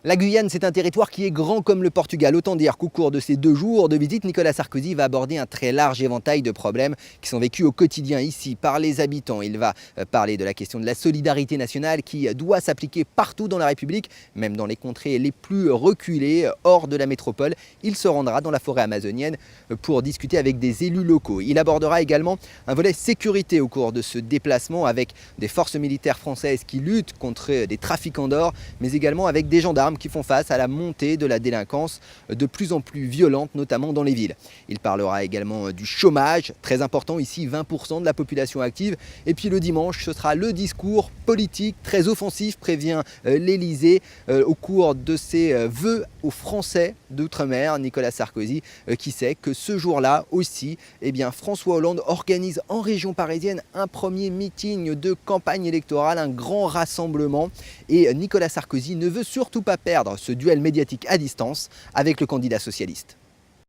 La Guyane, c'est un territoire qui est grand comme le Portugal. Autant dire qu'au cours de ces 2 jours de visite, Nicolas Sarkozy va aborder un très large éventail de problèmes qui sont vécus au quotidien ici par les habitants. Il va parler de la question de la solidarité nationale qui doit s'appliquer partout dans la République, même dans les contrées les plus reculées, hors de la métropole. Il se rendra dans la forêt amazonienne pour discuter avec des élus locaux. Il abordera également un volet sécurité au cours de ce déplacement avec des forces militaires françaises qui luttent contre des trafiquants d'or, mais également avec des gendarmes qui font face à la montée de la délinquance de plus en plus violente, notamment dans les villes. Il parlera également du chômage, très important ici, 20% de la population active. Et puis le dimanche, ce sera le discours politique très offensif, prévient l'Élysée au cours de ses vœux aux Français d'outre-mer. Nicolas Sarkozy qui sait que ce jour-là aussi, François Hollande organise en région parisienne un premier meeting de campagne électorale, un grand rassemblement. Et Nicolas Sarkozy ne veut surtout pas perdre ce duel médiatique à distance avec le candidat socialiste.